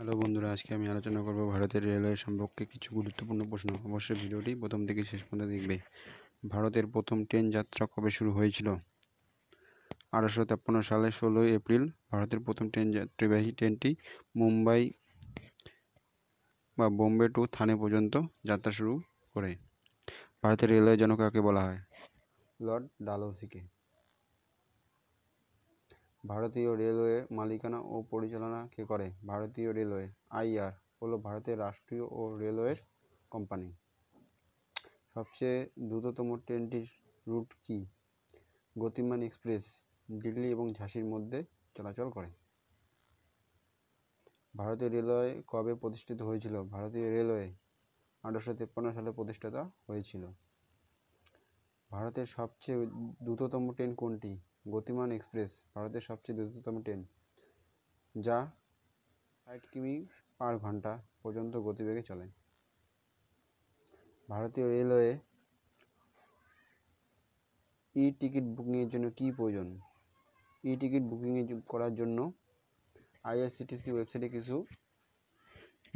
Hello বন্ধুরা, আজকে আমি আলোচনা করব ভারতের রেলওয়ে সম্পর্কে কিছু গুরুত্বপূর্ণ প্রশ্ন। অবশ্যই ভিডিওটি প্রথম থেকে শেষ পর্যন্ত দেখবে। ভারতের প্রথম ট্রেন যাত্রা কবে শুরু হয়েছিল? 1853 সালে 16 এপ্রিল ভারতের প্রথম যাত্রীবাহী ট্রেনটি মুম্বাই বা বোম্বে টু থানে পর্যন্ত যাত্রা শুরু করে। ভারতের রেলওয়ে জনক কাকে বলা হয়? লর্ড ডালহৌসিকে। ভারতীয় রেলওয়ে মালিকানা ও পরিচালনা কে করে? ভারতীয় রেলওয়ে আইআর হলো ভারতের রাষ্ট্রীয় ও রেলওয়ের কোম্পানি। সবচেয়ে দ্রুততম ট্রেনটির রুট কি? গতিমান এক্সপ্রেস দিল্লি এবং ঝাঁসির মধ্যে চলাচল করে। ভারতীয় রেলওয়ে কবে প্রতিষ্ঠিত হয়েছিল? ভারতীয় রেলওয়ে 1853 সালে প্রতিষ্ঠিত হয়েছিল। ভারতের সবচেয়ে দ্রুততম ট্রেন কোনটি? গতিমান এক্সপ্রেস ভারতের সবচেয়ে দ্রুততম ট্রেন, যা 60 কিমি/ঘন্টা পর্যন্ত গতিবেগে চলে। ভারতীয় রেলওয়ে টিকিট বুকিংয়ের জন্য কী প্রয়োজন? টিকিট বুকিং করার জন্য আইআরসিটিসি ওয়েবসাইটে কিছু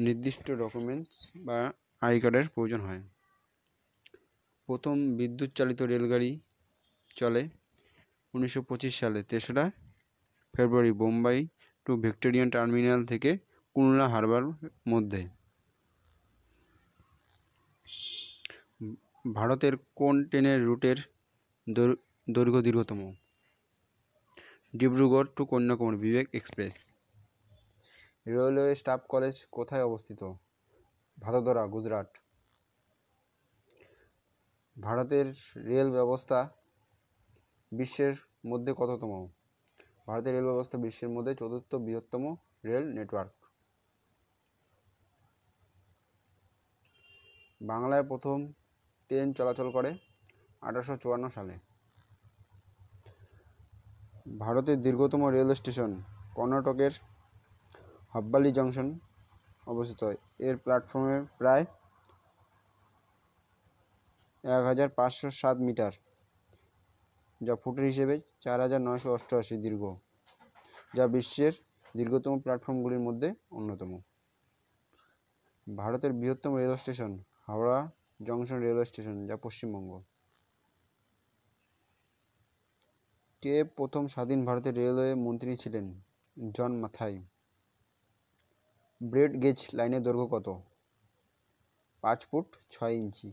নির্দিষ্ট ডকুমেন্টস বা আই কার্ডের প্রয়োজন হয়। প্রথম বিদ্যুৎ চালিত রেলগাড়ি চলে 1925 সালে 3রা ফেব্রুয়ারি বোম্বাই টু ভিক্টোরিয়া টার্মিনাল থেকে কুর্লা হারবার মধ্যে। ভারতের কোন ট্রেনের রুটের দৈর্ঘ্য দীর্ঘতম? ডিব্রুগড় টু কন্যাকুমারী বিবেক এক্সপ্রেস। রেলওয়ে স্টাফ কলেজ কোথায় অবস্থিত? ভাদোদরা, গুজরাট। ভারতের রেল ব্যবস্থা বিশ্বের মধ্যে কততম? ভারতের রেল ব্যবস্থা বিশ্বের মধ্যে 4র্থ বৃহত্তম রেল নেটওয়ার্ক। বাংলায় প্রথম ট্রেন চলাচল করে 1854 সালে। ভারতের দীর্ঘতম রেল স্টেশন কর্ণাটকের হাব্বালি জংশন অবস্থিত। এর প্ল্যাটফর্মে প্রায় 1507 মিটার, যা ফুটের হিসেবে 4988 দীর্ঘ, যা বিশ্বের দীর্ঘতম প্ল্যাটফর্মগুলির মধ্যে অন্যতম। ভারতের বৃহত্তম rail station Howrah junction railway station, যা পশ্চিমবঙ্গ। কে প্রথম স্বাধীন ভারতের রেলওয়ে মন্ত্রী ছিলেন? জন মাথাই। ব্রড গেজ লাইনের দৈর্ঘ্য কত? 5 ফুট 6 ইঞ্চি।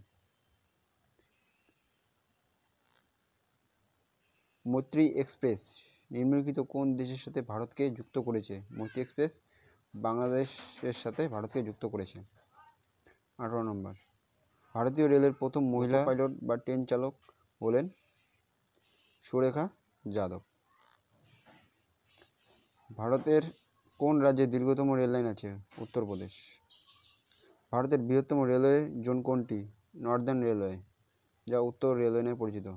মৈত্রী এক্সপ্রেস নিম্নলিখিত কোন দেশের সাথে ভারতকে যুক্ত করেছে? মৈত্রী এক্সপ্রেস বাংলাদেশের সাথে ভারতকে যুক্ত করেছে। 18 নম্বর, ভারতীয় রেলের প্রথম মহিলা পাইলট বা ট্রেন চালক হলেন সুরেখা যাদব। ভারতের কোন রাজ্যে দীর্ঘতম রেললাইন আছে? উত্তরপ্রদেশ। ভারতের বৃহত্তম রেলওয়ে জোন কোনটি? নর্দার্ন রেলওয়ে, যা উত্তর রেলওয়ে নামে পরিচিত।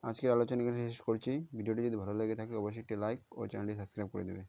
আজকের আলোচনা শেষ করছি। ভিডিওটি যদি ভালো লেগে থাকে অবশ্যই একটি লাইক ও চ্যানেলটি সাবস্ক্রাইব করে দেবে।